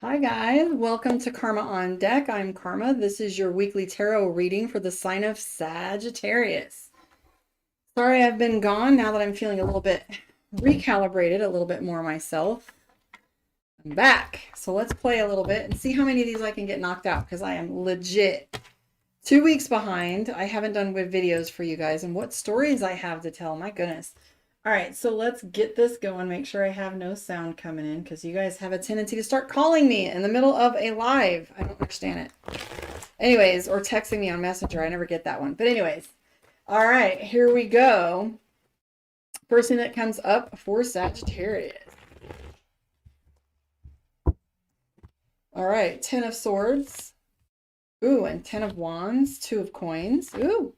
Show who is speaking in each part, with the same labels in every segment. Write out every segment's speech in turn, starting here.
Speaker 1: Hi guys, welcome to Karma on Deck. I'm Karma. This is your weekly tarot reading for the sign of Sagittarius. Sorry I've been gone now that I'm feeling a little bit recalibrated, a little bit more myself. I'm back. So let's play a little bit and see how many of these I can get knocked out because I am legit 2 weeks behind. I haven't done with videos for you guys and what stories I have to tell. My goodness. All right, so let's get this going. Make sure I have no sound coming in because you guys have a tendency to start calling me in the middle of a live. I don't understand it. Anyways, or texting me on Messenger. I never get that one. But anyways, all right, here we go. First thing that comes up for Sagittarius. All right, 10 of Swords. Ooh, and 10 of Wands, 2 of Coins. Ooh.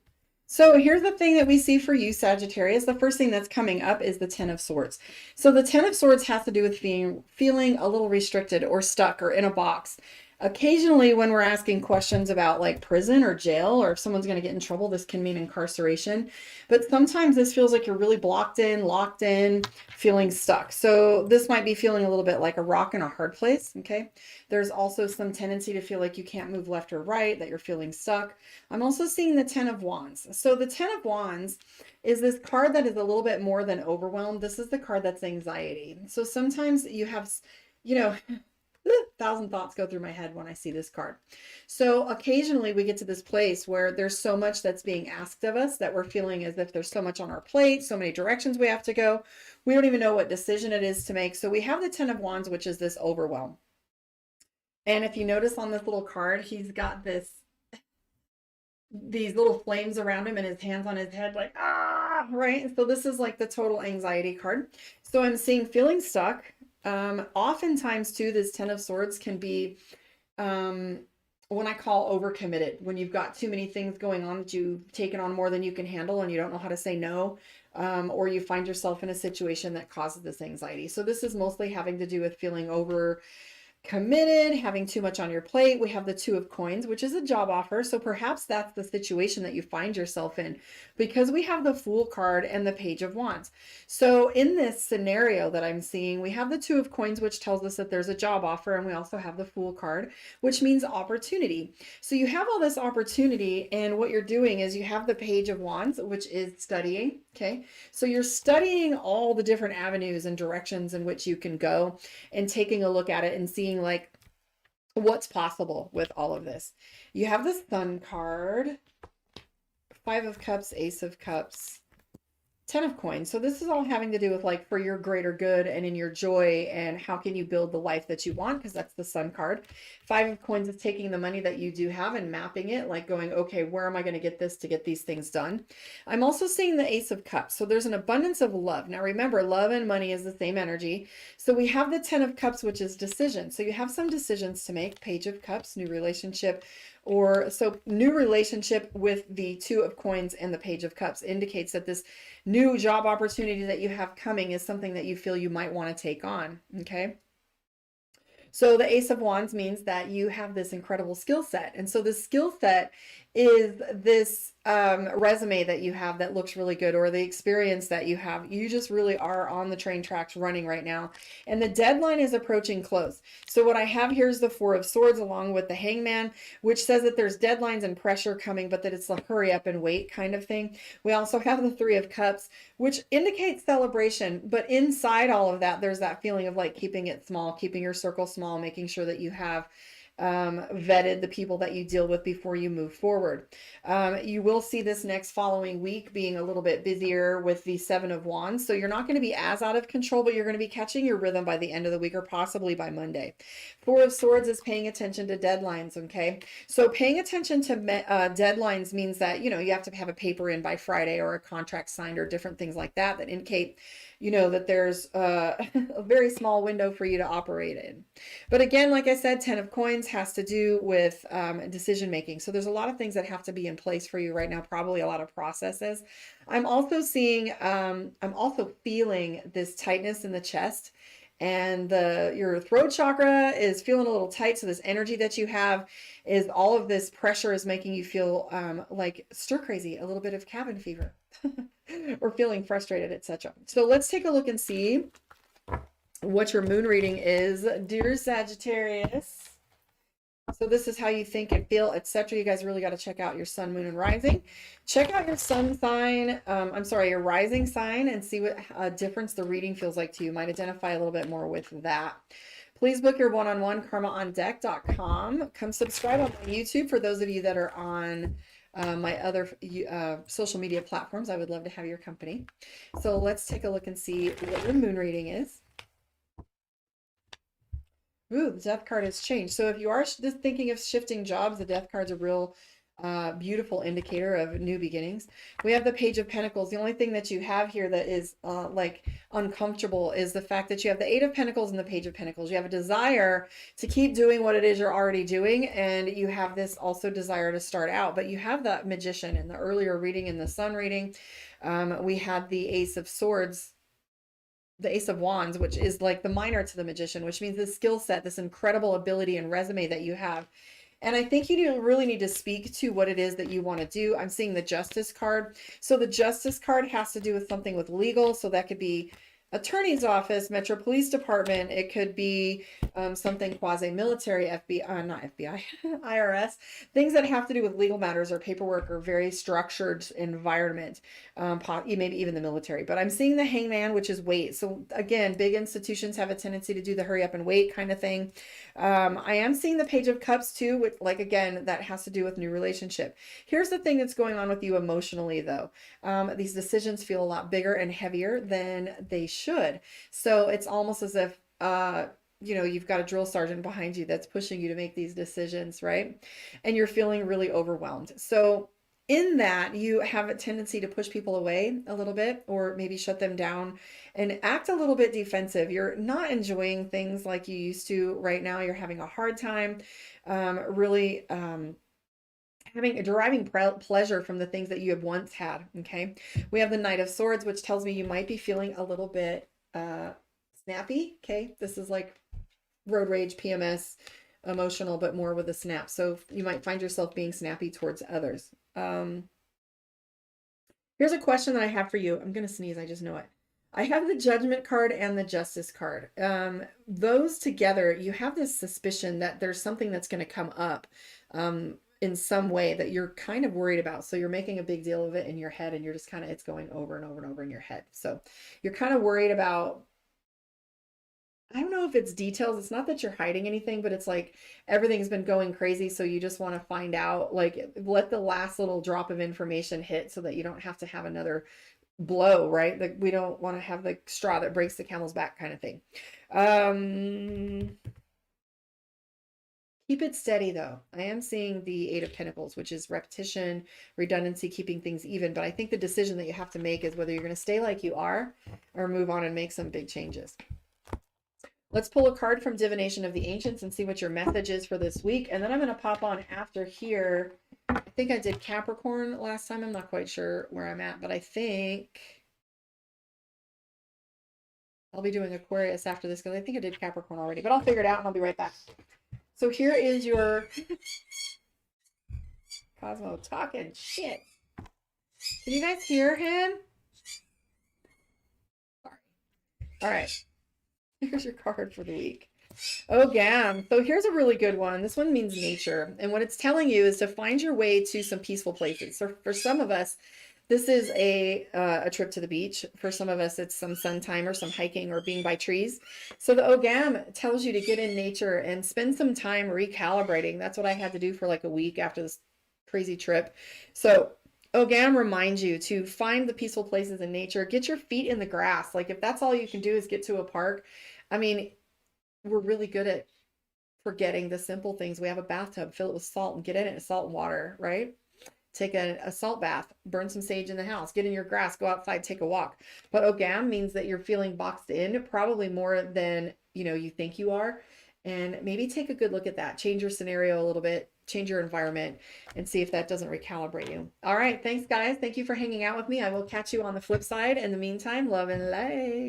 Speaker 1: So here's the thing that we see for you, Sagittarius. The first thing that's coming up is the 10 of Swords. So the 10 of Swords has to do with feeling a little restricted or stuck or in a box. Occasionally, when we're asking questions about like prison or jail, or if someone's going to get in trouble, this can mean incarceration. But sometimes this feels like you're really blocked in, locked in, feeling stuck. So this might be feeling a little bit like a rock in a hard place. Okay. There's also some tendency to feel like you can't move left or right, that you're feeling stuck. I'm also seeing the 10 of Wands. So the 10 of Wands is this card that is a little bit more than overwhelmed. This is the card that's anxiety. So sometimes you have, you know, 1,000 thoughts go through my head when I see this card. So occasionally we get to this place where there's so much that's being asked of us that we're feeling as if there's so much on our plate, so many directions we have to go. We don't even know what decision it is to make. So we have the 10 of Wands, which is this overwhelm. And if you notice on this little card, he's got these little flames around him and his hands on his head like, ah, right? So this is like the total anxiety card. So I'm seeing feeling stuck. Oftentimes too, this 10 of Swords can be what I call overcommitted, when you've got too many things going on that you've taken on more than you can handle and you don't know how to say no, or you find yourself in a situation that causes this anxiety. So this is mostly having to do with feeling over committed, having too much on your plate. We have the 2 of Coins, which is a job offer. So perhaps that's the situation that you find yourself in, because we have the Fool card and the Page of Wands. So in this scenario that I'm seeing, we have the 2 of Coins, which tells us that there's a job offer, and we also have the Fool card, which means opportunity. So you have all this opportunity, and what you're doing is you have the Page of Wands, which is studying. Okay, so you're studying all the different avenues and directions in which you can go, and taking a look at it and seeing like what's possible with all of this. You have the Sun card, 5 of Cups, Ace of Cups, 10 of Coins. So this is all having to do with like for your greater good and in your joy, and how can you build the life that you want, because that's the Sun card. 5 of Coins is taking the money that you do have and mapping it, like going, okay, where am I going to get this to get these things done? I'm also seeing the Ace of Cups. So there's an abundance of love. Now remember, love and money is the same energy. So we have the 10 of Cups, which is decision. So you have some decisions to make. Page of Cups, new relationship, or so new relationship with the 2 of Coins and the Page of Cups indicates that this new job opportunity that you have coming is something that you feel you might want to take on. Okay. So the Ace of Wands means that you have this incredible skill set. And so the skill set is this resume that you have that looks really good, or the experience that you have. You just really are on the train tracks running right now. And the deadline is approaching close. So what I have here is the 4 of Swords along with the Hangman, which says that there's deadlines and pressure coming, but that it's a hurry up and wait kind of thing. We also have the 3 of Cups, which indicates celebration. But inside all of that, there's that feeling of like keeping it small, keeping your circle small, making sure that you have vetted the people that you deal with before you move forward. You will see this next following week being a little bit busier with the 7 of Wands. So you're not going to be as out of control, but you're going to be catching your rhythm by the end of the week, or possibly by Monday. 4 of Swords is paying attention to deadlines. Okay. So paying attention to deadlines means that, you know, you have to have a paper in by Friday, or a contract signed, or different things like that, that indicate, you know, that there's a very small window for you to operate in. But again, like I said, 10 of Coins has to do with decision making. So there's a lot of things that have to be in place for you right now, probably a lot of processes. I'm also seeing, I'm also feeling this tightness in the chest, and your throat chakra is feeling a little tight. So this energy that you have is, all of this pressure is making you feel like stir crazy, a little bit of cabin fever or feeling frustrated, etc. So let's take a look and see what your moon reading is, dear Sagittarius. So this is how you think and feel, etc. You guys really got to check out your sun, moon, and rising. Check out your sun sign, I'm sorry, your rising sign, and see what difference the reading feels like to you. Might identify a little bit more with that. Please book your one-on-one, karmaondeck.com. Come subscribe on my YouTube for those of you that are on my other social media platforms. I would love to have your company. So let's take a look and see what your moon reading is. Ooh, the death card has changed. So if you are just thinking of shifting jobs, the death card's a real beautiful indicator of new beginnings. We have the Page of Pentacles. The only thing that you have here that is like uncomfortable is the fact that you have the Eight of Pentacles and the Page of Pentacles. You have a desire to keep doing what it is you're already doing, and you have this also desire to start out, but you have that Magician in the earlier reading, in the Sun reading. We had the Ace of Swords, the Ace of Wands, which is like the minor to the Magician, which means the skill set, this incredible ability and resume that you have. And I think you really need to speak to what it is that you want to do. I'm seeing the Justice card. So the Justice card has to do with something with legal. So that could be attorney's office, Metro Police Department. It could be something quasi-military, FBI, not FBI, IRS, things that have to do with legal matters or paperwork or very structured environment, maybe even the military. But I'm seeing the Hangman, which is wait. So again, big institutions have a tendency to do the hurry up and wait kind of thing. I am seeing the Page of Cups too, which, like, again, that has to do with new relationship. Here's the thing that's going on with you emotionally, though. These decisions feel a lot bigger and heavier than they should. So it's almost as if, you know, you've got a drill sergeant behind you that's pushing you to make these decisions, right? And you're feeling really overwhelmed. So in that, you have a tendency to push people away a little bit, or maybe shut them down and act a little bit defensive. You're not enjoying things like you used to right now. You're having a hard time really deriving pleasure from the things that you have once had. Okay. We have the Knight of Swords, which tells me you might be feeling a little bit snappy. Okay. This is like road rage, PMS, emotional, but more with a snap. So you might find yourself being snappy towards others. Here's a question that I have for you. I'm going to sneeze. I just know it. I have the Judgment card and the Justice card. Those together, you have this suspicion that there's something that's going to come up in some way that you're kind of worried about. So you're making a big deal of it in your head, and you're just kind of, it's going over and over and over in your head. So you're kind of worried about, I don't know if it's details. It's not that you're hiding anything, but it's like everything's been going crazy. So you just want to find out, like, let the last little drop of information hit so that you don't have to have another blow, right? Like, we don't want to have the straw that breaks the camel's back kind of thing. Keep it steady, though. I am seeing the Eight of Pentacles, which is repetition, redundancy, keeping things even. But I think the decision that you have to make is whether you're going to stay like you are or move on and make some big changes. Let's pull a card from Divination of the Ancients and see what your message is for this week. And then I'm going to pop on after here. I think I did Capricorn last time. I'm not quite sure where I'm at, but I think I'll be doing Aquarius after this because I think I did Capricorn already, but I'll figure it out and I'll be right back. So here is your Cosmo talking shit. Can you guys hear him? Sorry. All right. Here's your card for the week. Oh, Gam. So here's a really good one. This one means nature. And what it's telling you is to find your way to some peaceful places. So for some of us, this is a trip to the beach. For some of us, it's some sun time or some hiking or being by trees. So the Ogam tells you to get in nature and spend some time recalibrating. That's what I had to do for like a week after this crazy trip. So Ogam reminds you to find the peaceful places in nature. Get your feet in the grass. Like, if that's all you can do is get to a park. I mean, we're really good at forgetting the simple things. We have a bathtub, fill it with salt and get in it, salt and water, right? Take a salt bath, burn some sage in the house, get in your grass, go outside, take a walk. But Ogam means that you're feeling boxed in probably more than you think you are. And maybe take a good look at that. Change your scenario a little bit, change your environment, and see if that doesn't recalibrate you. All right, thanks guys. Thank you for hanging out with me. I will catch you on the flip side. In the meantime, love and light.